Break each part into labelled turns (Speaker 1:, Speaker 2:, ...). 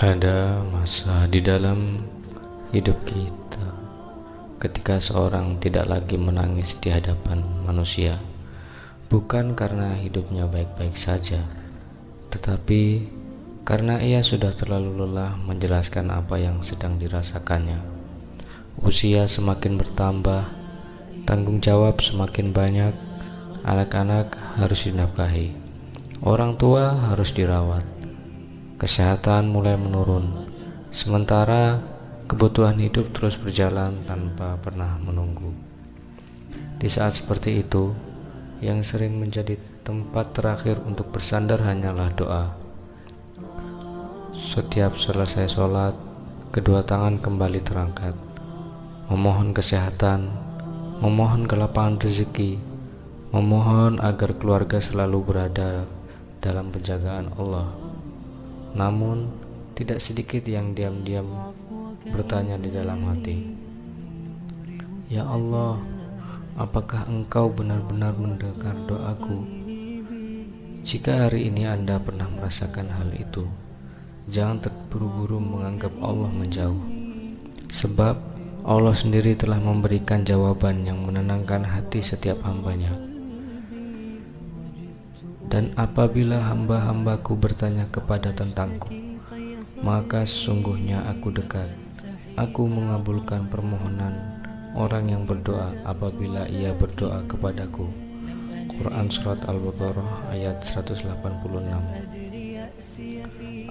Speaker 1: Ada masa di dalam hidup kita ketika seorang tidak lagi menangis di hadapan manusia, bukan karena hidupnya baik-baik saja, tetapi karena ia sudah terlalu lelah menjelaskan apa yang sedang dirasakannya. Usia semakin bertambah, tanggung jawab semakin banyak, anak-anak harus dinafkahi, orang tua harus dirawat, kesehatan mulai menurun, sementara kebutuhan hidup terus berjalan tanpa pernah menunggu. Di saat seperti itu, yang sering menjadi tempat terakhir untuk bersandar hanyalah doa. Setiap selesai sholat, kedua tangan kembali terangkat, memohon kesehatan, memohon kelapangan rezeki, memohon agar keluarga selalu berada dalam penjagaan Allah. Namun, tidak sedikit yang diam-diam bertanya di dalam hati, "Ya Allah, apakah Engkau benar-benar mendengar doaku?" Jika hari ini Anda pernah merasakan hal itu, jangan terburu-buru menganggap Allah menjauh, sebab Allah sendiri telah memberikan jawaban yang menenangkan hati setiap hambanya. Dan apabila hamba-hambaku bertanya kepada tentangku, maka sesungguhnya aku dekat. Aku mengabulkan permohonan orang yang berdoa apabila ia berdoa kepadaku. Quran Surat Al-Baqarah ayat 186.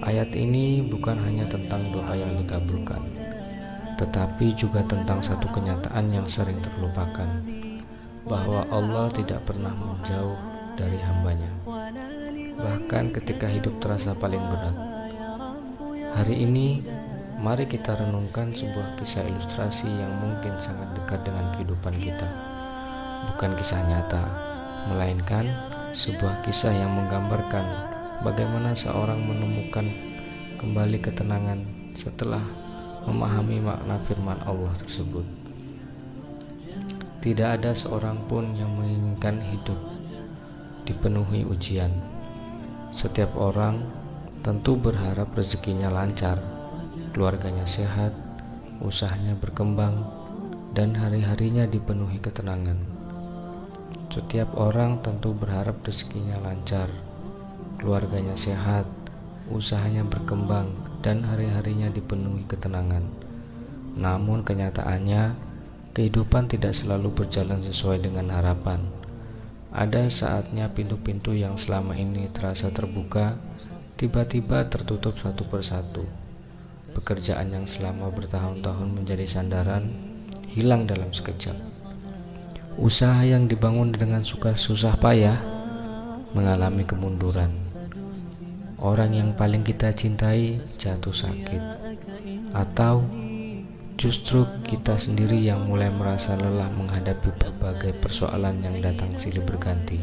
Speaker 1: Ayat ini bukan hanya tentang doa yang dikabulkan, tetapi juga tentang satu kenyataan yang sering terlupakan, bahwa Allah tidak pernah menjauh dari hambanya, bahkan ketika hidup terasa paling berat. Hari ini, mari kita renungkan sebuah kisah ilustrasi yang mungkin sangat dekat dengan kehidupan kita. Bukan kisah nyata, melainkan sebuah kisah yang menggambarkan bagaimana seorang menemukan kembali ketenangan setelah memahami makna firman Allah tersebut. Tidak ada seorang pun yang menginginkan hidup dipenuhi ujian. Setiap orang tentu berharap rezekinya lancar, keluarganya sehat, usahanya berkembang, dan hari-harinya dipenuhi ketenangan. Setiap orang tentu berharap rezekinya lancar, keluarganya sehat, usahanya berkembang, dan hari-harinya dipenuhi ketenangan. Namun kenyataannya, kehidupan tidak selalu berjalan sesuai dengan harapan. Ada saatnya pintu-pintu yang selama ini terasa terbuka tiba-tiba tertutup satu persatu. Pekerjaan yang selama bertahun-tahun menjadi sandaran hilang dalam sekejap. Usaha yang dibangun dengan susah payah mengalami kemunduran. Orang yang paling kita cintai jatuh sakit, atau justru kita sendiri yang mulai merasa lelah menghadapi berbagai persoalan yang datang silih berganti.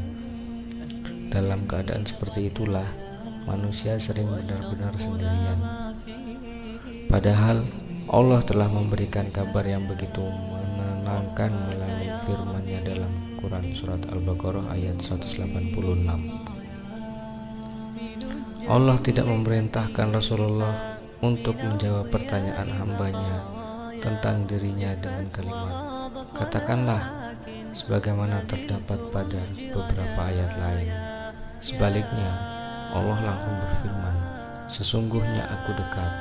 Speaker 1: Dalam keadaan seperti itulah, manusia sering benar-benar sendirian. Padahal Allah telah memberikan kabar yang begitu menenangkan melalui firman-Nya dalam Quran Surat Al-Baqarah ayat 186. Allah tidak memerintahkan Rasulullah untuk menjawab pertanyaan hambanya tentang dirinya dengan kalimat, "Katakanlah," sebagaimana terdapat pada beberapa ayat lain. Sebaliknya, Allah langsung berfirman, "Sesungguhnya aku dekat."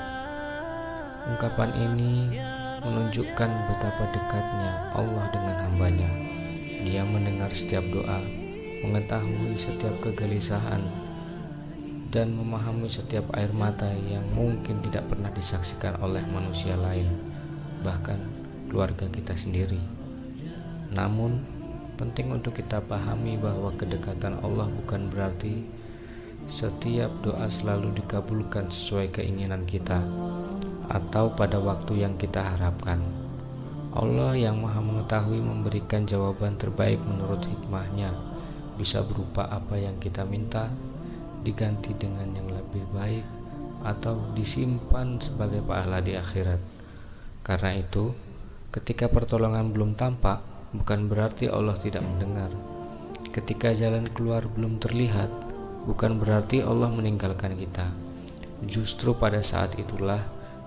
Speaker 1: Ungkapan ini menunjukkan betapa dekatnya Allah dengan hambanya. Dia mendengar setiap doa, mengetahui setiap kegelisahan, dan memahami setiap air mata yang mungkin tidak pernah disaksikan oleh manusia lain, bahkan keluarga kita sendiri. Namun, penting untuk kita pahami bahwa kedekatan Allah bukan berarti setiap doa selalu dikabulkan sesuai keinginan kita atau pada waktu yang kita harapkan. Allah yang Maha Mengetahui memberikan jawaban terbaik menurut hikmah-Nya, bisa berupa apa yang kita minta, diganti dengan yang lebih baik, atau disimpan sebagai pahala di akhirat. Karena itu, ketika pertolongan belum tampak, bukan berarti Allah tidak mendengar. Ketika jalan keluar belum terlihat, bukan berarti Allah meninggalkan kita. Justru pada saat itulah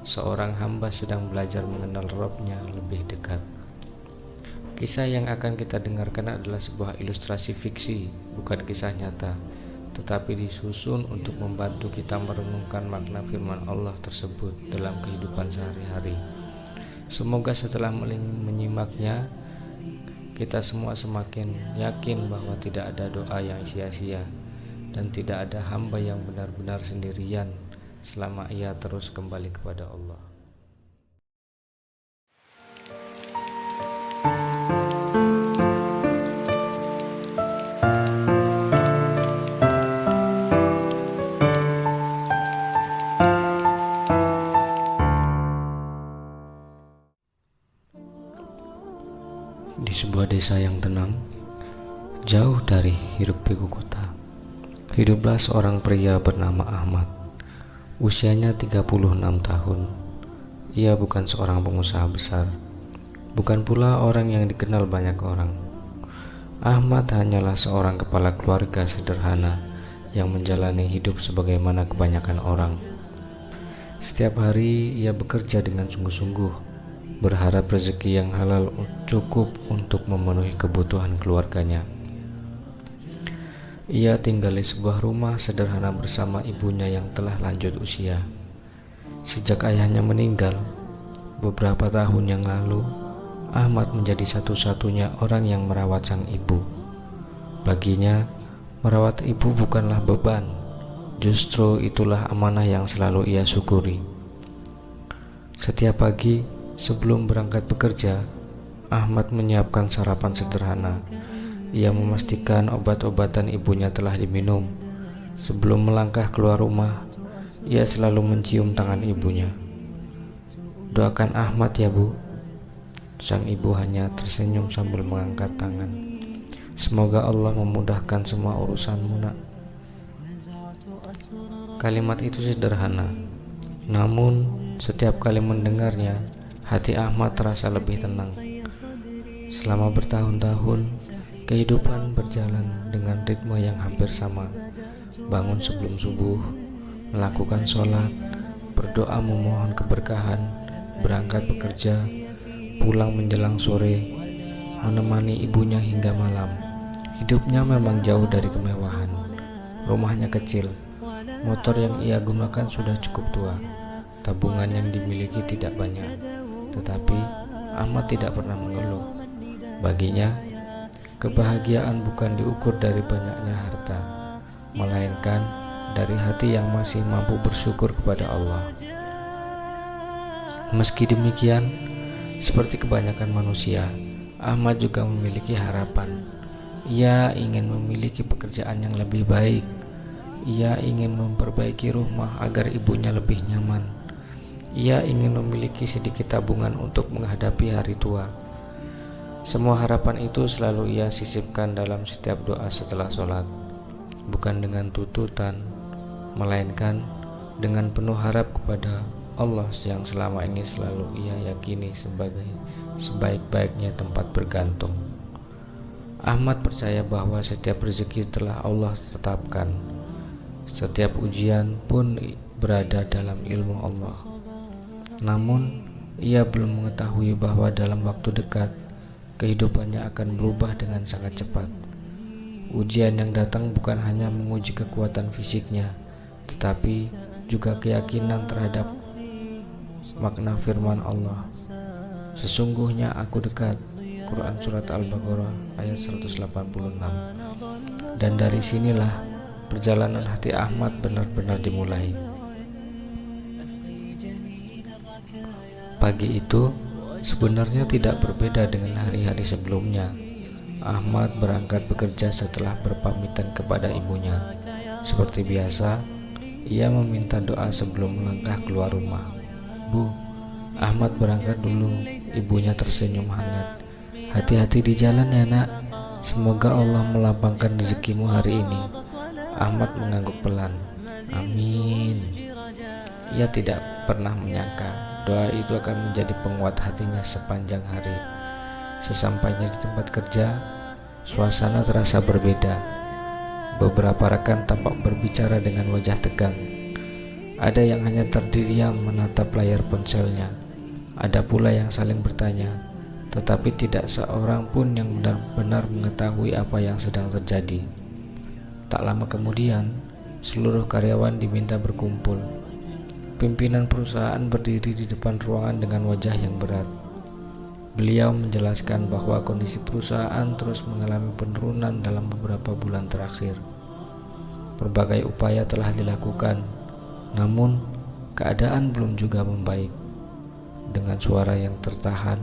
Speaker 1: seorang hamba sedang belajar mengenal Rabb-Nya lebih dekat. Kisah yang akan kita dengarkan adalah sebuah ilustrasi fiksi, bukan kisah nyata, tetapi disusun untuk membantu kita merenungkan makna firman Allah tersebut dalam kehidupan sehari-hari. Semoga setelah menyimaknya, kita semua semakin yakin bahwa tidak ada doa yang sia-sia dan tidak ada hamba yang benar-benar sendirian selama ia terus kembali kepada Allah. Di sebuah desa yang tenang, jauh dari hiruk-pikuk kota, hiduplah seorang pria bernama Ahmad. Usianya 36 tahun. Ia bukan seorang pengusaha besar, bukan pula orang yang dikenal banyak orang. Ahmad hanyalah seorang kepala keluarga sederhana yang menjalani hidup sebagaimana kebanyakan orang. Setiap hari ia bekerja dengan sungguh-sungguh, berharap rezeki yang halal cukup untuk memenuhi kebutuhan keluarganya. Ia tinggal di sebuah rumah sederhana bersama ibunya yang telah lanjut usia. Sejak ayahnya meninggal beberapa tahun yang lalu, Ahmad menjadi satu-satunya orang yang merawat sang ibu. Baginya, merawat ibu bukanlah beban, justru itulah amanah yang selalu ia syukuri. Setiap pagi, sebelum berangkat bekerja, Ahmad menyiapkan sarapan sederhana. Ia memastikan obat-obatan ibunya telah diminum. Sebelum melangkah keluar rumah, ia selalu mencium tangan ibunya. "Doakan Ahmad ya, Bu." Sang ibu hanya tersenyum sambil mengangkat tangan. "Semoga Allah memudahkan semua urusanmu, Nak." Kalimat itu sederhana, namun setiap kali mendengarnya, hati Ahmad terasa lebih tenang. Selama bertahun-tahun, kehidupan berjalan dengan ritme yang hampir sama. Bangun sebelum subuh, melakukan sholat, berdoa memohon keberkahan, berangkat bekerja, pulang menjelang sore, menemani ibunya hingga malam. Hidupnya memang jauh dari kemewahan. Rumahnya kecil, motor yang ia gunakan sudah cukup tua, tabungan yang dimiliki tidak banyak. Tetapi Ahmad tidak pernah mengeluh. Baginya, kebahagiaan bukan diukur dari banyaknya harta, melainkan dari hati yang masih mampu bersyukur kepada Allah. Meski demikian, seperti kebanyakan manusia, Ahmad juga memiliki harapan. Ia ingin memiliki pekerjaan yang lebih baik. Ia ingin memperbaiki rumah agar ibunya lebih nyaman. Ia ingin memiliki sedikit tabungan untuk menghadapi hari tua. Semua harapan itu selalu ia sisipkan dalam setiap doa setelah sholat, bukan dengan tuntutan, melainkan dengan penuh harap kepada Allah yang selama ini selalu ia yakini sebagai sebaik-baiknya tempat bergantung. Ahmad percaya bahwa setiap rezeki telah Allah tetapkan. Setiap ujian pun berada dalam ilmu Allah. Namun, ia belum mengetahui bahwa dalam waktu dekat, kehidupannya akan berubah dengan sangat cepat. Ujian yang datang bukan hanya menguji kekuatan fisiknya, tetapi juga keyakinan terhadap makna firman Allah. "Sesungguhnya aku dekat." Quran Surat Al-Baqarah ayat 186. Dan dari sinilah perjalanan hati Ahmad benar-benar dimulai. Pagi itu sebenarnya tidak berbeda dengan hari-hari sebelumnya. Ahmad berangkat bekerja setelah berpamitan kepada ibunya. Seperti biasa, ia meminta doa sebelum melangkah keluar rumah. "Bu, Ahmad berangkat dulu." Ibunya tersenyum hangat. "Hati-hati di jalan ya, Nak. Semoga Allah melapangkan rezekimu hari ini." Ahmad mengangguk pelan. "Amin." Ia tidak pernah menyangka doa itu akan menjadi penguat hatinya sepanjang hari. Sesampainya di tempat kerja, suasana terasa berbeda. Beberapa rekan tampak berbicara dengan wajah tegang. Ada yang hanya terdiam menatap layar ponselnya. Ada pula yang saling bertanya, tetapi tidak seorang pun yang benar-benar mengetahui apa yang sedang terjadi. Tak lama kemudian, seluruh karyawan diminta berkumpul. Pimpinan perusahaan berdiri di depan ruangan dengan wajah yang berat. Beliau menjelaskan bahwa kondisi perusahaan terus mengalami penurunan dalam beberapa bulan terakhir. Berbagai upaya telah dilakukan, namun keadaan belum juga membaik. Dengan suara yang tertahan,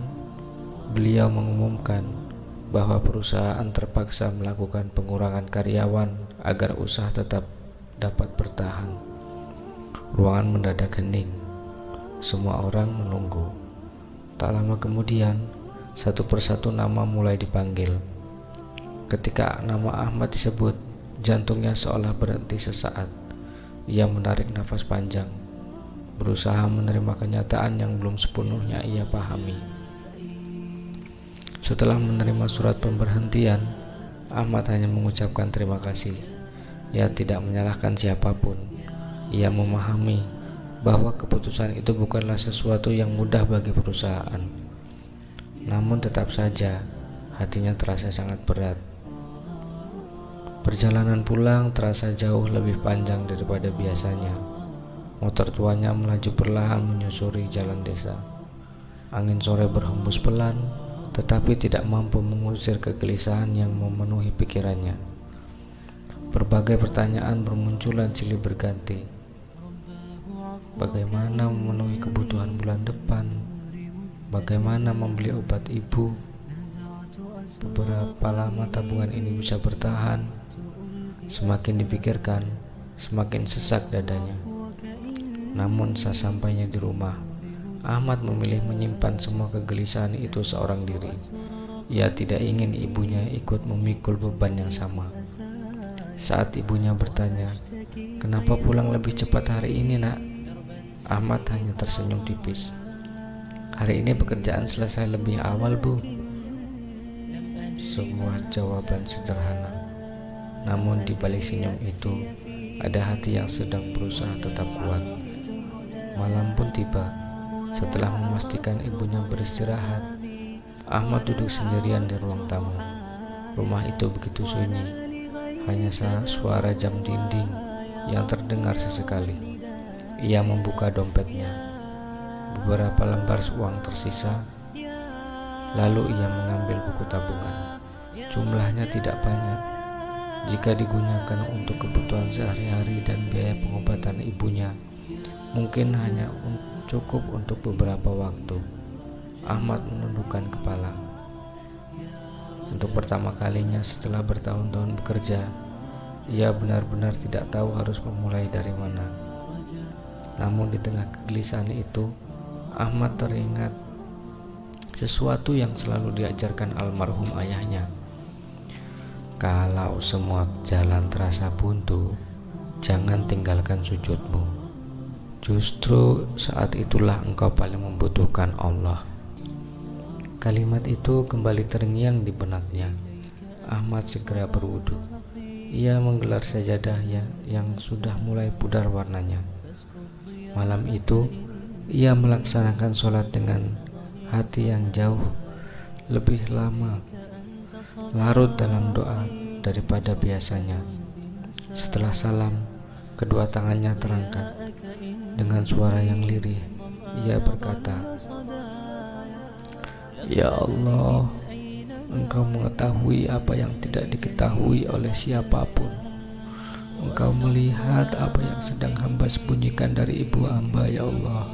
Speaker 1: beliau mengumumkan bahwa perusahaan terpaksa melakukan pengurangan karyawan agar usaha tetap dapat bertahan. Ruangan mendadak hening. Semua orang menunggu. Tak lama kemudian, satu persatu nama mulai dipanggil. Ketika nama Ahmad disebut, jantungnya seolah berhenti sesaat. Ia menarik nafas panjang, berusaha menerima kenyataan yang belum sepenuhnya ia pahami. Setelah menerima surat pemberhentian, Ahmad hanya mengucapkan terima kasih. Ia tidak menyalahkan siapapun. Ia memahami bahwa keputusan itu bukanlah sesuatu yang mudah bagi perusahaan. Namun tetap saja, hatinya terasa sangat berat. Perjalanan pulang terasa jauh lebih panjang daripada biasanya. Motor tuanya melaju perlahan menyusuri jalan desa. Angin sore berhembus pelan, tetapi tidak mampu mengusir kegelisahan yang memenuhi pikirannya. Berbagai pertanyaan bermunculan silih berganti. Bagaimana memenuhi kebutuhan bulan depan? Bagaimana membeli obat ibu? Beberapa lama tabungan ini bisa bertahan? Semakin dipikirkan, semakin sesak dadanya. Namun sesampainya di rumah, Ahmad memilih menyimpan semua kegelisahan itu seorang diri. Ia tidak ingin ibunya ikut memikul beban yang sama. Saat ibunya bertanya, "Kenapa pulang lebih cepat hari ini, Nak?" Ahmad hanya tersenyum tipis. "Hari ini pekerjaan selesai lebih awal, Bu." Sebuah jawaban sederhana. Namun di balik senyum itu, ada hati yang sedang berusaha tetap kuat. Malam pun tiba. Setelah memastikan ibunya beristirahat, Ahmad duduk sendirian di ruang tamu. Rumah itu begitu sunyi. Hanya suara jam dinding yang terdengar sesekali. Ia membuka dompetnya. Beberapa lembar uang tersisa. Lalu ia mengambil buku tabungan. Jumlahnya tidak banyak. Jika digunakan untuk kebutuhan sehari-hari dan biaya pengobatan ibunya, mungkin hanya cukup untuk beberapa waktu. Ahmad menundukkan kepala. Untuk pertama kalinya setelah bertahun-tahun bekerja, ia benar-benar tidak tahu harus memulai dari mana. Namun di tengah kegelisahan itu, Ahmad teringat sesuatu yang selalu diajarkan almarhum ayahnya. Kalau semua jalan terasa buntu, jangan tinggalkan sujudmu. Justru saat itulah engkau paling membutuhkan Allah. Kalimat itu kembali terngiang di benaknya. Ahmad segera berwudu. Ia menggelar sajadah yang sudah mulai pudar warnanya. Malam itu, ia melaksanakan sholat dengan hati yang jauh lebih lama, larut dalam doa daripada biasanya. Setelah salam, kedua tangannya terangkat. Dengan suara yang lirih, ia berkata, "Ya Allah, Engkau mengetahui apa yang tidak diketahui oleh siapapun. Engkau melihat apa yang sedang hamba sembunyikan dari ibu hamba, ya Allah.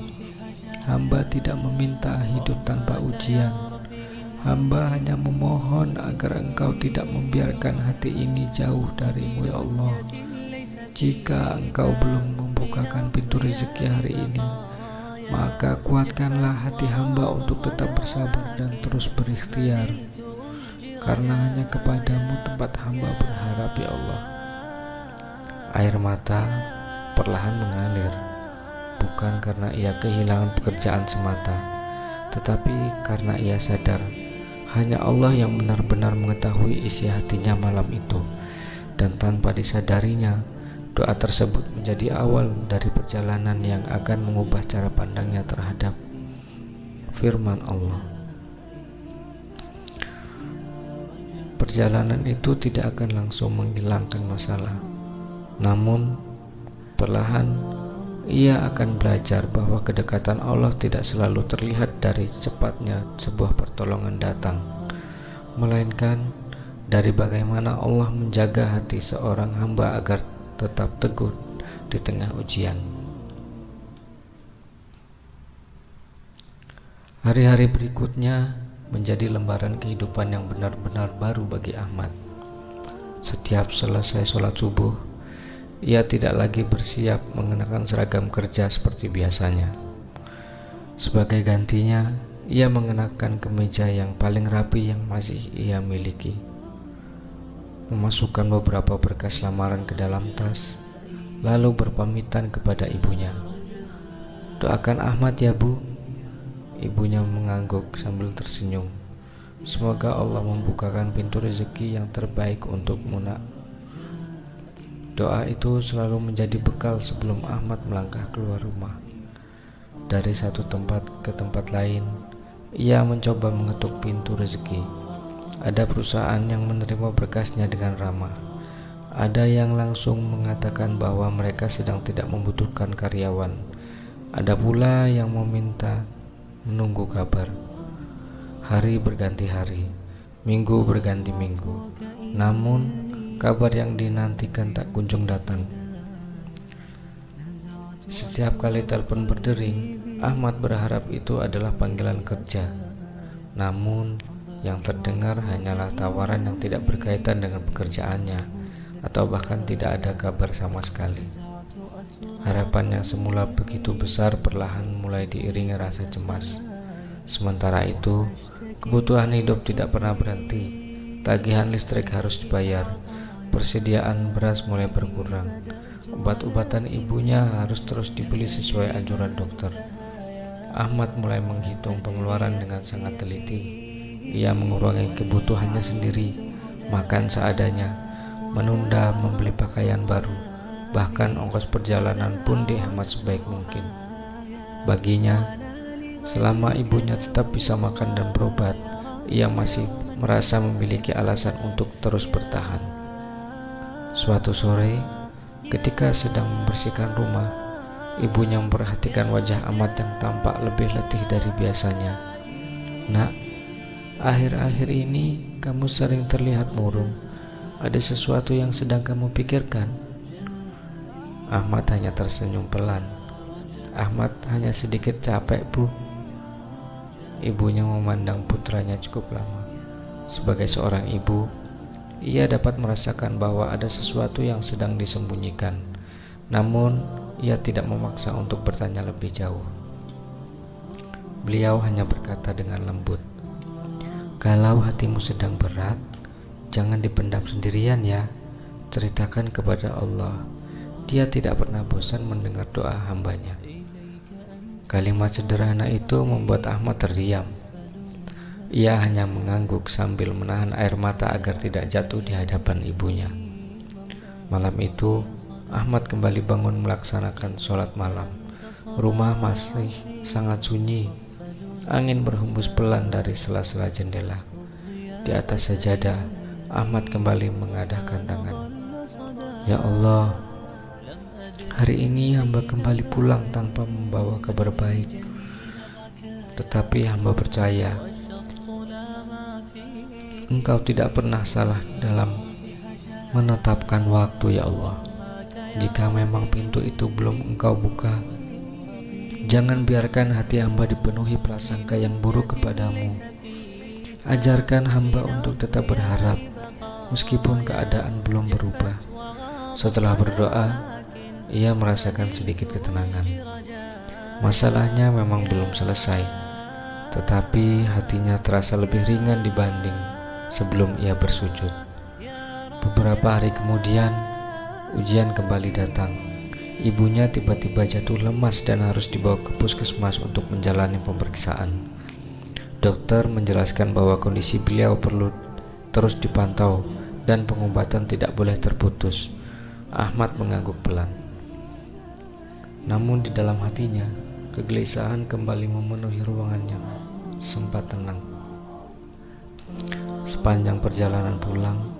Speaker 1: Hamba tidak meminta hidup tanpa ujian. Hamba hanya memohon agar Engkau tidak membiarkan hati ini jauh darimu, ya Allah. Jika Engkau belum membukakan pintu rezeki hari ini, maka kuatkanlah hati hamba untuk tetap bersabar dan terus berikhtiar. Karena hanya kepadamu tempat hamba berharap, ya Allah." Air mata perlahan mengalir, bukan karena ia kehilangan pekerjaan semata, tetapi karena ia sadar hanya Allah yang benar-benar mengetahui isi hatinya malam itu, dan tanpa disadarinya Doa tersebut menjadi awal dari perjalanan yang akan mengubah cara pandangnya terhadap firman Allah. Perjalanan itu tidak akan langsung menghilangkan masalah, namun perlahan ia akan belajar bahwa kedekatan Allah tidak selalu terlihat dari cepatnya sebuah pertolongan datang, melainkan dari bagaimana Allah menjaga hati seorang hamba agar tetap teguh di tengah ujian. Hari-hari berikutnya menjadi lembaran kehidupan yang benar-benar baru bagi Ahmad. Setiap selesai sholat subuh, ia tidak lagi bersiap mengenakan seragam kerja seperti biasanya. Sebagai gantinya, ia mengenakan kemeja yang paling rapi yang masih ia miliki, memasukkan beberapa berkas lamaran ke dalam tas, lalu berpamitan kepada ibunya. "Doakan Ahmad ya, Bu." Ibunya mengangguk sambil tersenyum. "Semoga Allah membukakan pintu rezeki yang terbaik untukmu, Nak." Doa itu selalu menjadi bekal sebelum Ahmad melangkah keluar rumah. Dari satu tempat ke tempat lain, ia mencoba mengetuk pintu rezeki. Ada perusahaan yang menerima berkasnya dengan ramah. Ada yang langsung mengatakan bahwa mereka sedang tidak membutuhkan karyawan. Ada pula yang meminta menunggu kabar. Hari berganti hari, minggu berganti minggu, namun kabar yang dinantikan tak kunjung datang. Setiap kali telepon berdering, Ahmad berharap itu adalah panggilan kerja, namun yang terdengar hanyalah tawaran yang tidak berkaitan dengan pekerjaannya, atau bahkan tidak ada kabar sama sekali. Harapan yang semula begitu besar perlahan mulai diiringi rasa cemas. Sementara itu, kebutuhan hidup tidak pernah berhenti. Tagihan listrik harus dibayar, persediaan beras mulai berkurang, obat-obatan ibunya harus terus dibeli sesuai anjuran dokter. Ahmad mulai menghitung pengeluaran dengan sangat teliti. Ia mengurangi kebutuhannya sendiri, makan seadanya, menunda membeli pakaian baru, bahkan ongkos perjalanan pun dihemat sebaik mungkin. Baginya, selama ibunya tetap bisa makan dan berobat, ia masih merasa memiliki alasan untuk terus bertahan. Suatu sore, ketika sedang membersihkan rumah, ibunya memperhatikan wajah Ahmad yang tampak lebih letih dari biasanya. "Nak, akhir-akhir ini kamu sering terlihat murung. Ada sesuatu yang sedang kamu pikirkan?" Ahmad hanya tersenyum pelan. "Ahmad hanya sedikit capek, Bu." Ibunya memandang putranya cukup lama. Sebagai seorang ibu, ia dapat merasakan bahwa ada sesuatu yang sedang disembunyikan. Namun, ia tidak memaksa untuk bertanya lebih jauh. Beliau hanya berkata dengan lembut, "Kalau hatimu sedang berat, jangan dipendam sendirian ya. Ceritakan kepada Allah. Dia tidak pernah bosan mendengar doa hambanya." Kalimat sederhana itu membuat Ahmad terdiam. Ia hanya mengangguk sambil menahan air mata agar tidak jatuh di hadapan ibunya. Malam itu, Ahmad kembali bangun melaksanakan sholat malam. Rumah masih sangat sunyi. Angin berhembus pelan dari sela-sela jendela. Di atas sajadah, Ahmad kembali mengadahkan tangan. "Ya Allah, hari ini hamba kembali pulang tanpa membawa kabar baik. Tetapi hamba percaya Engkau tidak pernah salah dalam menetapkan waktu, ya Allah. Jika memang pintu itu belum Engkau buka, jangan biarkan hati hamba dipenuhi prasangka yang buruk kepadamu. Ajarkan hamba untuk tetap berharap meskipun keadaan belum berubah." Setelah berdoa, ia merasakan sedikit ketenangan. Masalahnya memang belum selesai, tetapi hatinya terasa lebih ringan dibanding sebelum ia bersujud. Beberapa hari kemudian, ujian kembali datang. Ibunya tiba-tiba jatuh lemas dan harus dibawa ke puskesmas untuk menjalani pemeriksaan. Dokter menjelaskan bahwa kondisi beliau perlu terus dipantau dan pengobatan tidak boleh terputus. Ahmad mengangguk pelan. Namun di dalam hatinya, kegelisahan kembali memenuhi ruangannya. Sempat tenang. Sepanjang perjalanan pulang,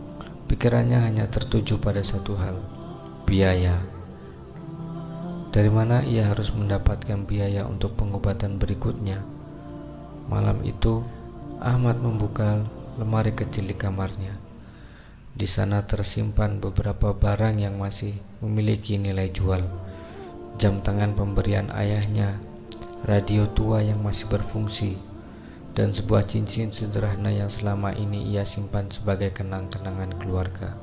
Speaker 1: pikirannya hanya tertuju pada satu hal, biaya. Dari mana ia harus mendapatkan biaya untuk pengobatan berikutnya? Malam itu, Ahmad membuka lemari kecil di kamarnya. Di sana tersimpan beberapa barang yang masih memiliki nilai jual. Jam tangan pemberian ayahnya, radio tua yang masih berfungsi, dan sebuah cincin sederhana yang selama ini ia simpan sebagai kenang-kenangan keluarga.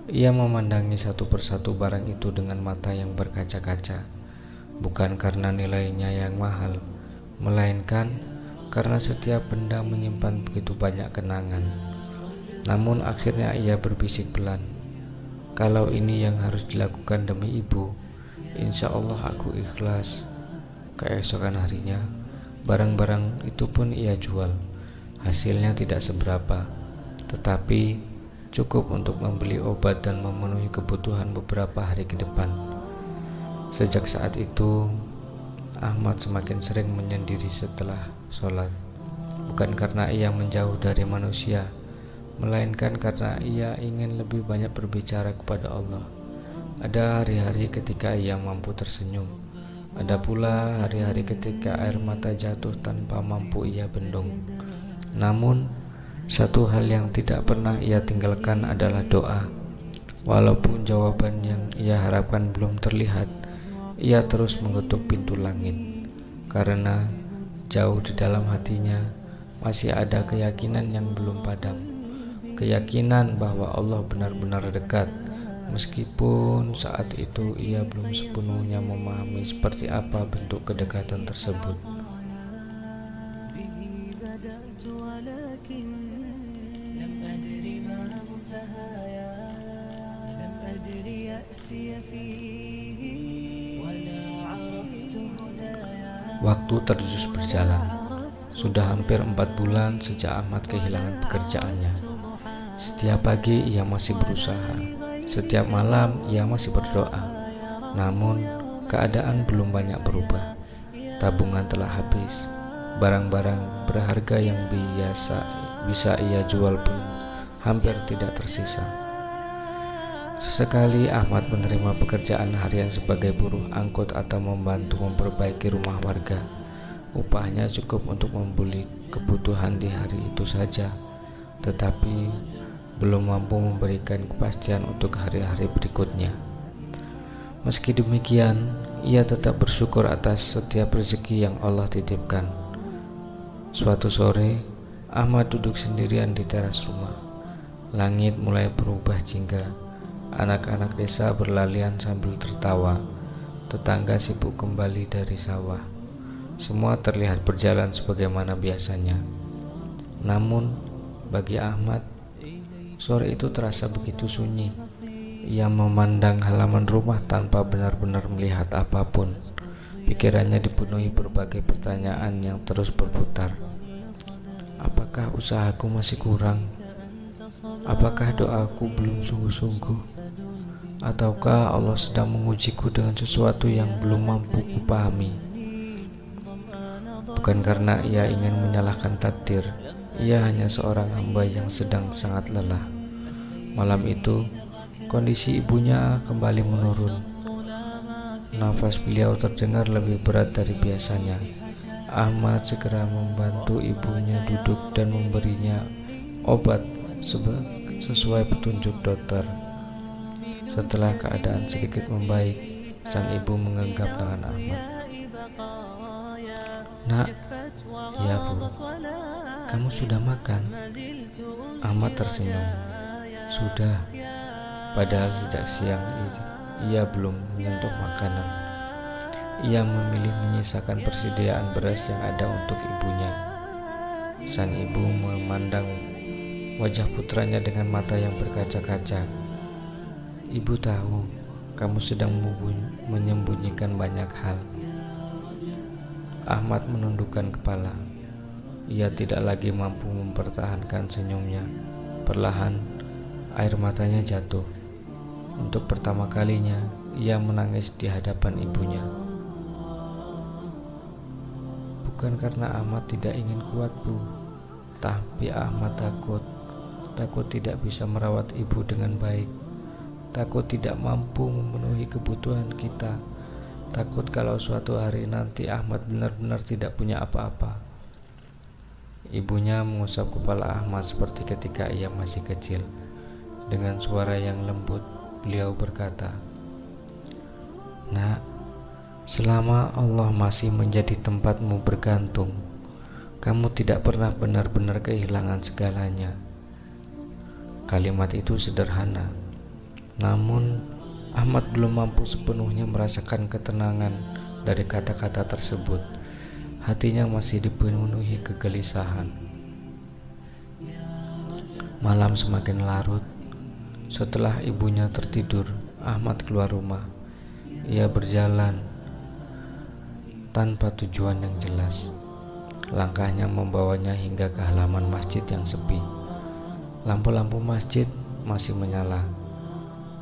Speaker 1: Ia memandangi satu persatu barang itu dengan mata yang berkaca-kaca, bukan karena nilainya yang mahal, melainkan karena setiap benda menyimpan begitu banyak kenangan. Namun akhirnya ia berbisik pelan, "Kalau ini yang harus dilakukan demi ibu, insya Allah aku ikhlas." Keesokan harinya, barang-barang itu pun ia jual. Hasilnya tidak seberapa, tetapi cukup untuk membeli obat dan memenuhi kebutuhan beberapa hari ke depan. Sejak saat itu, Ahmad semakin sering menyendiri setelah sholat, bukan karena ia menjauh dari manusia, melainkan karena ia ingin lebih banyak berbicara kepada Allah. Ada hari-hari ketika ia mampu tersenyum, ada pula hari-hari ketika air mata jatuh tanpa mampu ia bendung. Namun, satu hal yang tidak pernah ia tinggalkan adalah doa. Walaupun jawaban yang ia harapkan belum terlihat, ia terus mengetuk pintu langit, karena jauh di dalam hatinya masih ada keyakinan yang belum padam. Keyakinan bahwa Allah benar-benar dekat, meskipun saat itu ia belum sepenuhnya memahami seperti apa bentuk kedekatan tersebut. Waktu terus berjalan. Sudah hampir 4 bulan sejak Ahmad kehilangan pekerjaannya. Setiap pagi ia masih berusaha, setiap malam ia masih berdoa. Namun keadaan belum banyak berubah. Tabungan telah habis. Barang-barang berharga yang biasa bisa ia jual pun hampir tidak tersisa. Sesekali Ahmad menerima pekerjaan harian sebagai buruh angkut atau membantu memperbaiki rumah warga. Upahnya cukup untuk membeli kebutuhan di hari itu saja, tetapi belum mampu memberikan kepastian untuk hari-hari berikutnya. Meski demikian, ia tetap bersyukur atas setiap rezeki yang Allah titipkan. Suatu sore, Ahmad duduk sendirian di teras rumah. Langit mulai berubah jingga. Anak-anak desa berlarian sambil tertawa. Tetangga sibuk kembali dari sawah. Semua terlihat berjalan sebagaimana biasanya. Namun, bagi Ahmad, sore itu terasa begitu sunyi. Ia memandang halaman rumah tanpa benar-benar melihat apapun. Pikirannya dipenuhi berbagai pertanyaan yang terus berputar. Apakah usahaku masih kurang? Apakah doaku belum sungguh-sungguh? Ataukah Allah sedang mengujiku dengan sesuatu yang belum mampu kupahami? Bukan karena ia ingin menyalahkan takdir, ia hanya seorang hamba yang sedang sangat lelah. Malam itu, kondisi ibunya kembali menurun. Nafas beliau terdengar lebih berat dari biasanya. Ahmad segera membantu ibunya duduk dan memberinya obat sesuai petunjuk dokter. Setelah keadaan sedikit membaik, sang ibu menggenggam tangan Ahmad. "Nak, ya Bu, kamu sudah makan?" Ahmad tersenyum. "Sudah." Padahal sejak siang ia belum menyentuh makanan. Ia memilih menyisakan persediaan beras yang ada untuk ibunya. Sang ibu memandang wajah putranya dengan mata yang berkaca-kaca. "Ibu tahu kamu sedang menyembunyikan banyak hal." Ahmad menundukkan kepala. Ia tidak lagi mampu mempertahankan senyumnya. Perlahan air matanya jatuh. Untuk pertama kalinya, ia menangis di hadapan ibunya. Bukan karena Ahmad tidak ingin kuat, Bu, tapi Ahmad takut tidak bisa merawat ibu dengan baik, takut tidak mampu memenuhi kebutuhan kita, takut kalau suatu hari nanti Ahmad benar-benar tidak punya apa-apa. Ibunya mengusap kepala Ahmad seperti ketika ia masih kecil. Dengan suara yang lembut, beliau berkata, "Nak, selama Allah masih menjadi tempatmu bergantung, kamu tidak pernah benar-benar kehilangan segalanya." Kalimat itu sederhana, namun Ahmad belum mampu sepenuhnya merasakan ketenangan dari kata-kata tersebut. Hatinya masih dipenuhi kegelisahan. Malam semakin larut. Setelah ibunya tertidur, Ahmad keluar rumah. Ia berjalan tanpa tujuan yang jelas. Langkahnya membawanya hingga ke halaman masjid yang sepi. Lampu-lampu masjid masih menyala.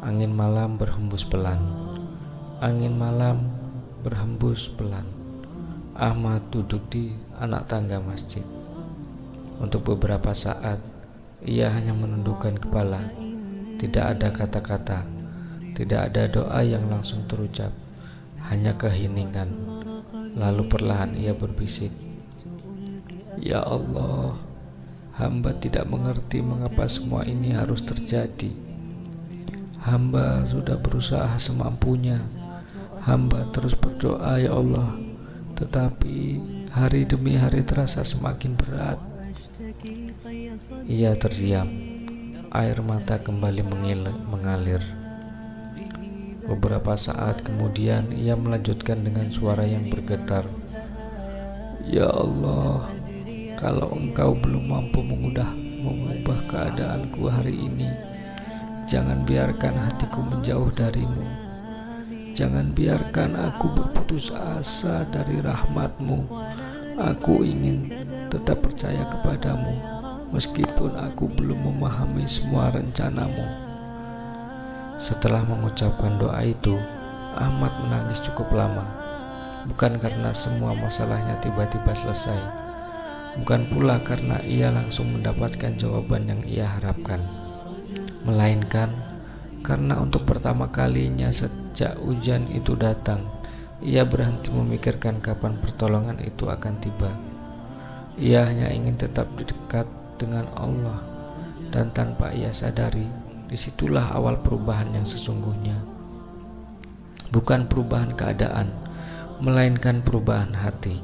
Speaker 1: Angin malam berhembus pelan. Ahmad duduk di anak tangga masjid. Untuk beberapa saat, ia hanya menundukkan kepala. Tidak ada kata-kata, tidak ada doa yang langsung terucap, hanya keheningan. Lalu perlahan ia berbisik, "Ya Allah, hamba tidak mengerti mengapa semua ini harus terjadi. Hamba sudah berusaha semampunya. Hamba terus berdoa, ya Allah, tetapi hari demi hari terasa semakin berat." Ia terdiam. Air mata kembali mengalir. Beberapa saat kemudian ia melanjutkan dengan suara yang bergetar, "Ya Allah, kalau Engkau belum mampu mengubah keadaanku hari ini, jangan biarkan hatiku menjauh darimu. Jangan biarkan aku berputus asa dari rahmat-Mu. Aku ingin tetap percaya kepadamu, meskipun aku belum memahami semua rencana-Mu." Setelah mengucapkan doa itu, Ahmad menangis cukup lama. Bukan karena semua masalahnya tiba-tiba selesai, bukan pula karena ia langsung mendapatkan jawaban yang ia harapkan, melainkan karena untuk pertama kalinya sejak ujian itu datang, ia berhenti memikirkan kapan pertolongan itu akan tiba. Ia hanya ingin tetap dekat dengan Allah, dan tanpa ia sadari, disitulah awal perubahan yang sesungguhnya. Bukan perubahan keadaan, melainkan perubahan hati.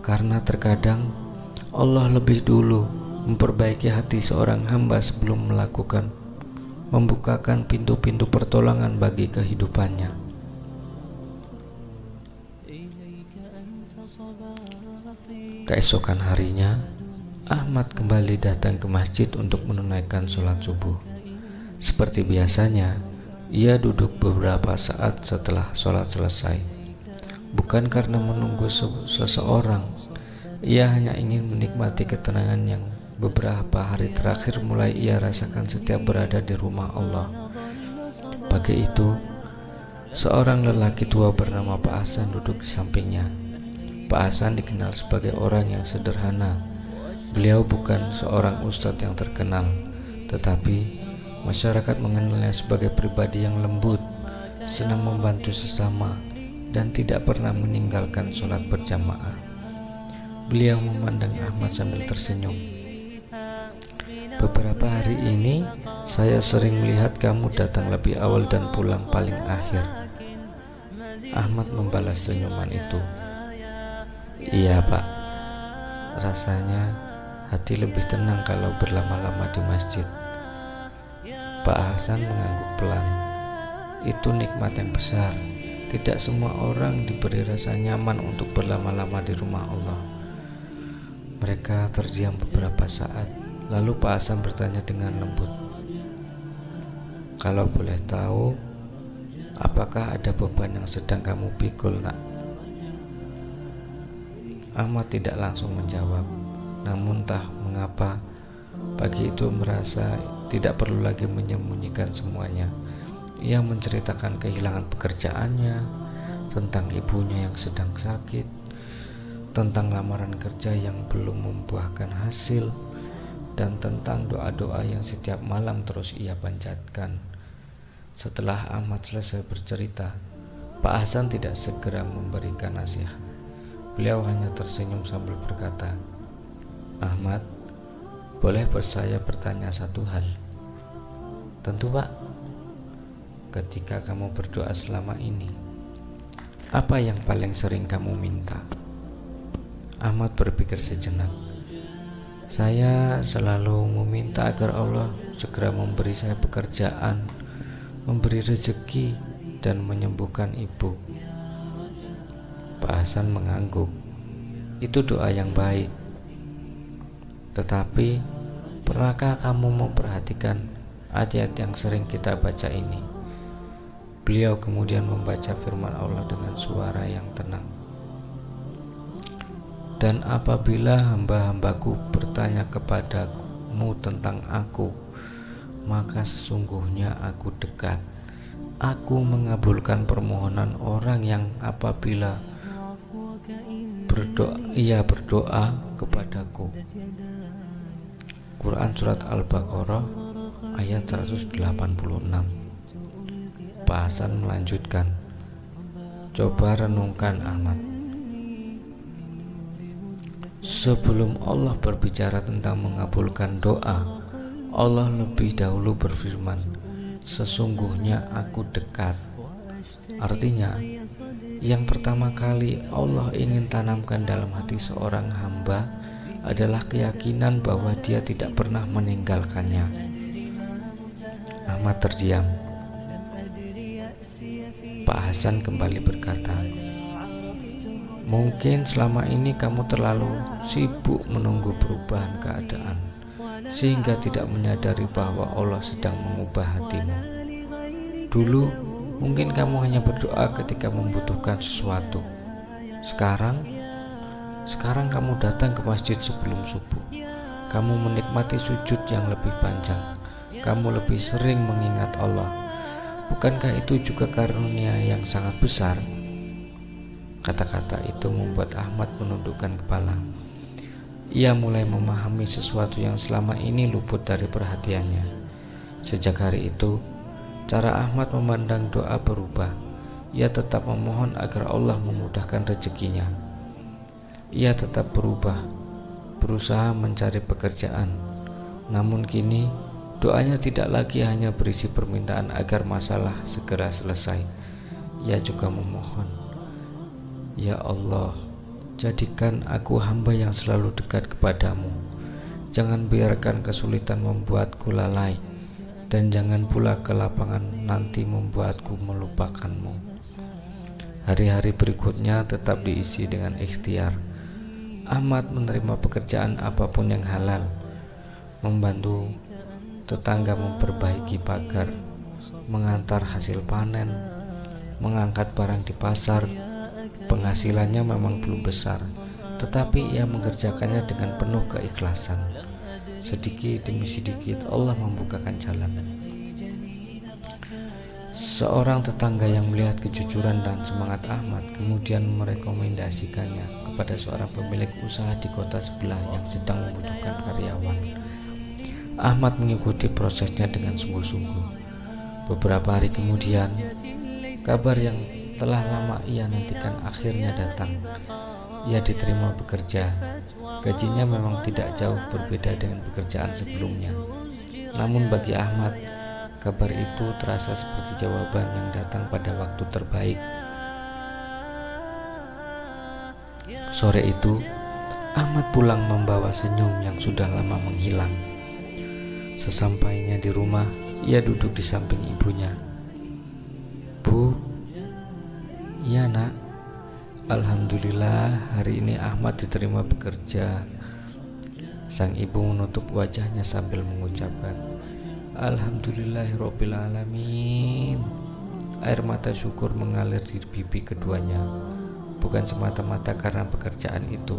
Speaker 1: Karena terkadang Allah lebih dulu memperbaiki hati seorang hamba sebelum membukakan pintu-pintu pertolongan bagi kehidupannya. Keesokan harinya, Ahmad kembali datang ke masjid untuk menunaikan sholat subuh. Seperti biasanya, ia duduk beberapa saat setelah sholat selesai. Bukan karena menunggu seseorang, ia hanya ingin menikmati ketenangan yang beberapa hari terakhir mulai ia rasakan setiap berada di rumah Allah. Pagi itu, seorang lelaki tua bernama Pak Hasan duduk di sampingnya. Pak Hasan dikenal sebagai orang yang sederhana. Beliau bukan seorang ustadz yang terkenal, tetapi masyarakat mengenalnya sebagai pribadi yang lembut, senang membantu sesama, dan tidak pernah meninggalkan sholat berjamaah. Beliau memandang Ahmad sambil tersenyum. "Beberapa hari ini, saya sering melihat kamu datang lebih awal dan pulang paling akhir." Ahmad membalas senyuman itu. "Iya, Pak. Rasanya hati lebih tenang kalau berlama-lama di masjid." Pak Hasan mengangguk pelan. "Itu nikmat yang besar. Tidak semua orang diberi rasa nyaman untuk berlama-lama di rumah Allah." Mereka terdiam beberapa saat. Lalu Pak Hasan bertanya dengan lembut, "Kalau boleh tahu, apakah ada beban yang sedang kamu pikul, Nak?" Ahmad tidak langsung menjawab. Namun entah mengapa, pagi itu merasa tidak perlu lagi menyembunyikan semuanya. Ia menceritakan kehilangan pekerjaannya, tentang ibunya yang sedang sakit, tentang lamaran kerja yang belum membuahkan hasil, dan tentang doa-doa yang setiap malam terus ia panjatkan. Setelah Ahmad selesai bercerita, Pak Hasan tidak segera memberikan nasihat. Beliau hanya tersenyum sambil berkata, "Ahmad, boleh saya bertanya satu hal?" "Tentu, Pak." "Ketika kamu berdoa selama ini, apa yang paling sering kamu minta?" Ahmad berpikir sejenak. "Saya selalu meminta agar Allah segera memberi saya pekerjaan, memberi rezeki, dan menyembuhkan ibu." Pak Hasan mengangguk. "Itu doa yang baik. Tetapi, pernahkah kamu memperhatikan ayat yang sering kita baca ini?" Beliau kemudian membaca firman Allah dengan suara yang tenang. "Dan apabila hamba-hambaku bertanya kepadamu tentang aku, maka sesungguhnya aku dekat. Aku mengabulkan permohonan orang yang apabila berdoa kepadaku." Quran Surat Al-Baqarah ayat 186. Pak Hasan melanjutkan, "Coba renungkan, Ahmad. Sebelum Allah berbicara tentang mengabulkan doa, Allah lebih dahulu berfirman, 'Sesungguhnya aku dekat.' Artinya, yang pertama kali Allah ingin tanamkan dalam hati seorang hamba adalah keyakinan bahwa dia tidak pernah meninggalkannya." Ahmad terdiam. Pak Hasan kembali berkata, "Mungkin selama ini kamu terlalu sibuk menunggu perubahan keadaan, sehingga tidak menyadari bahwa Allah sedang mengubah hatimu. Dulu, mungkin kamu hanya berdoa ketika membutuhkan sesuatu. Sekarang kamu datang ke masjid sebelum subuh. Kamu menikmati sujud yang lebih panjang. Kamu lebih sering mengingat Allah. Bukankah itu juga karunia yang sangat besar?" Kata-kata itu membuat Ahmad menundukkan kepala. Ia mulai memahami sesuatu yang selama ini luput dari perhatiannya. Sejak hari itu, cara Ahmad memandang doa berubah. Ia tetap memohon agar Allah memudahkan rezekinya. Ia tetap berusaha mencari pekerjaan. Namun kini, doanya tidak lagi hanya berisi permintaan agar masalah segera selesai. Ia juga memohon, "Ya Allah, jadikan aku hamba yang selalu dekat kepadamu. Jangan biarkan kesulitan membuatku lalai, dan jangan pula kelapangan nanti membuatku melupakanmu." Hari-hari berikutnya tetap diisi dengan ikhtiar. Ahmad menerima pekerjaan apapun yang halal, membantu tetangga memperbaiki pagar, mengantar hasil panen, mengangkat barang di pasar. Penghasilannya memang belum besar, tetapi ia mengerjakannya dengan penuh keikhlasan. Sedikit demi sedikit Allah membukakan jalan. Seorang tetangga yang melihat kejujuran dan semangat Ahmad kemudian merekomendasikannya kepada seorang pemilik usaha di kota sebelah yang sedang membutuhkan karyawan. Ahmad mengikuti prosesnya dengan sungguh-sungguh. Beberapa hari kemudian, kabar yang telah lama ia nantikan akhirnya datang. Ia diterima bekerja. Gajinya memang tidak jauh berbeda dengan pekerjaan sebelumnya. Namun bagi Ahmad, kabar itu terasa seperti jawaban yang datang pada waktu terbaik. Sore itu, Ahmad pulang membawa senyum yang sudah lama menghilang. Sesampainya di rumah, ia duduk di samping ibunya. "Bu." "Iya, Nak. Alhamdulillah, hari ini Ahmad diterima bekerja." Sang ibu menutup wajahnya sambil mengucapkan, "Alhamdulillahirabbil alamin." Air mata syukur mengalir di pipi keduanya, bukan semata-mata karena pekerjaan itu,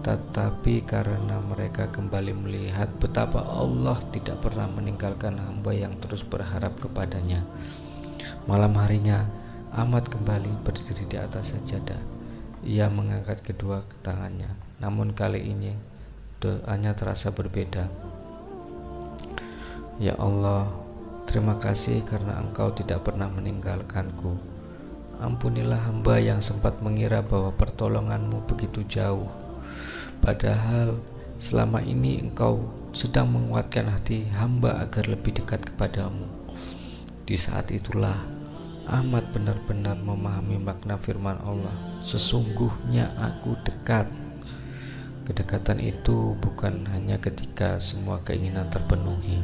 Speaker 1: tetapi karena mereka kembali melihat betapa Allah tidak pernah meninggalkan hamba yang terus berharap kepadanya. Malam harinya, Ahmad kembali berdiri di atas sajadah. Ia mengangkat kedua tangannya, namun kali ini doanya terasa berbeda. Ya Allah, terima kasih karena Engkau tidak pernah meninggalkanku. Ampunilah hamba yang sempat mengira bahwa pertolongan-Mu begitu jauh. Padahal selama ini Engkau sedang menguatkan hati hamba agar lebih dekat kepadamu. Di saat itulah Ahmad benar-benar memahami makna firman Allah, sesungguhnya aku dekat. Kedekatan itu bukan hanya ketika semua keinginan terpenuhi,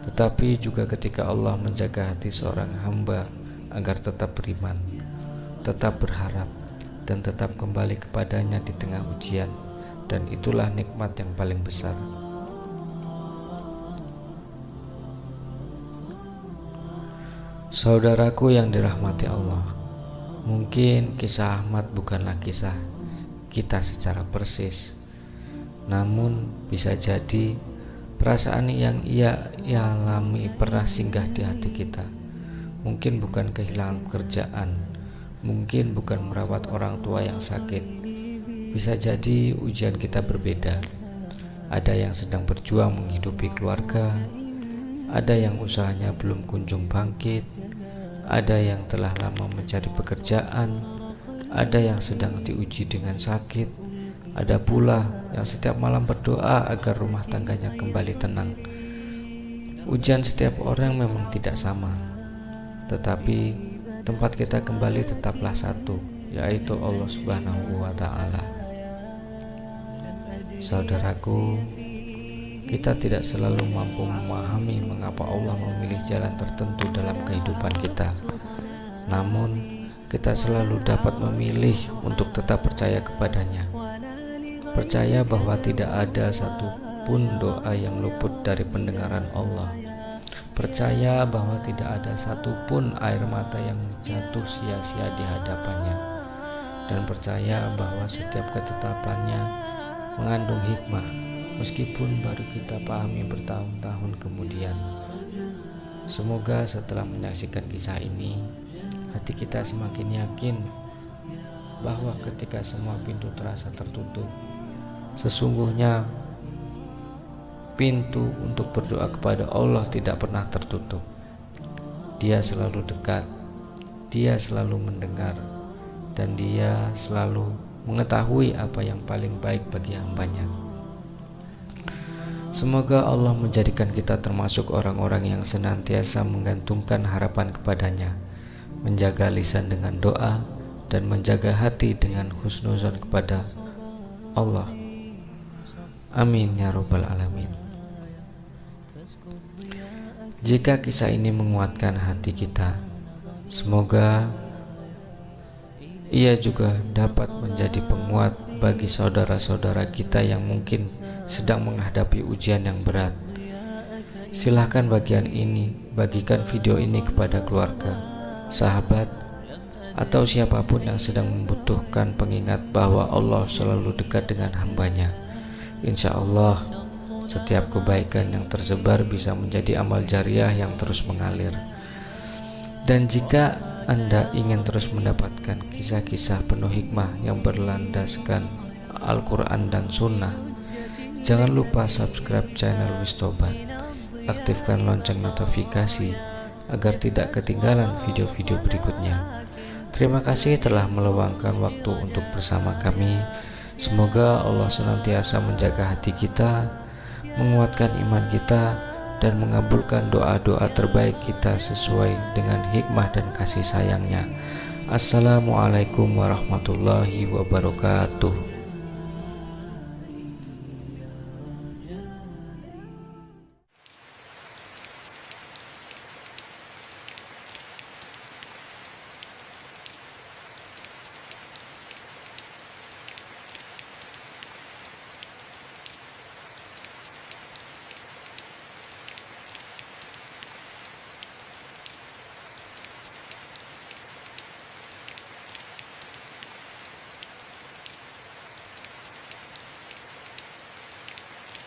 Speaker 1: tetapi juga ketika Allah menjaga hati seorang hamba agar tetap beriman, tetap berharap, dan tetap kembali kepadanya di tengah ujian. Dan itulah nikmat yang paling besar. Saudaraku yang dirahmati Allah, mungkin kisah Ahmad bukanlah kisah kita secara persis, namun bisa jadi perasaan yang ia alami pernah singgah di hati kita. Mungkin bukan kehilangan pekerjaan, mungkin bukan merawat orang tua yang sakit. Bisa jadi ujian kita berbeda. Ada yang sedang berjuang menghidupi keluarga, ada yang usahanya belum kunjung bangkit, ada yang telah lama mencari pekerjaan, ada yang sedang diuji dengan sakit, ada pula yang setiap malam berdoa agar rumah tangganya kembali tenang. Ujian setiap orang memang tidak sama, tetapi tempat kita kembali tetaplah satu, yaitu Allah Subhanahu wa Ta'ala. Saudaraku, kita tidak selalu mampu memahami mengapa Allah memilih jalan tertentu dalam kehidupan kita. Namun, kita selalu dapat memilih untuk tetap percaya kepadanya. Percaya bahwa tidak ada satupun doa yang luput dari pendengaran Allah. Percaya bahwa tidak ada satupun air mata yang jatuh sia-sia di hadapannya. Dan percaya bahwa setiap ketetapannya mengandung hikmah, meskipun baru kita pahami bertahun-tahun kemudian. Semoga setelah menyaksikan kisah ini, hati kita semakin yakin bahwa ketika semua pintu terasa tertutup, sesungguhnya pintu untuk berdoa kepada Allah tidak pernah tertutup. Dia selalu dekat, Dia selalu mendengar, dan Dia selalu mengetahui apa yang paling baik bagi hambanya. Semoga Allah menjadikan kita termasuk orang-orang yang senantiasa menggantungkan harapan kepadanya, menjaga lisan dengan doa, dan menjaga hati dengan husnuzon kepada Allah. Amin ya Rabbal Alamin. Jika kisah ini menguatkan hati kita, semoga ia juga dapat menjadi penguat bagi saudara-saudara kita yang mungkin sedang menghadapi ujian yang berat. Silahkan bagikan video ini kepada keluarga, sahabat, atau siapapun yang sedang membutuhkan pengingat bahwa Allah selalu dekat dengan hambanya. Insya Allah, setiap kebaikan yang tersebar bisa menjadi amal jariah yang terus mengalir. Dan jika Anda ingin terus mendapatkan kisah-kisah penuh hikmah yang berlandaskan Al-Quran dan Sunnah, jangan lupa subscribe channel Wistobat, aktifkan lonceng notifikasi agar tidak ketinggalan video-video berikutnya. Terima kasih telah meluangkan waktu untuk bersama kami. Semoga Allah senantiasa menjaga hati kita, menguatkan iman kita, dan mengabulkan doa-doa terbaik kita sesuai dengan hikmah dan kasih sayangnya. Assalamualaikum warahmatullahi wabarakatuh.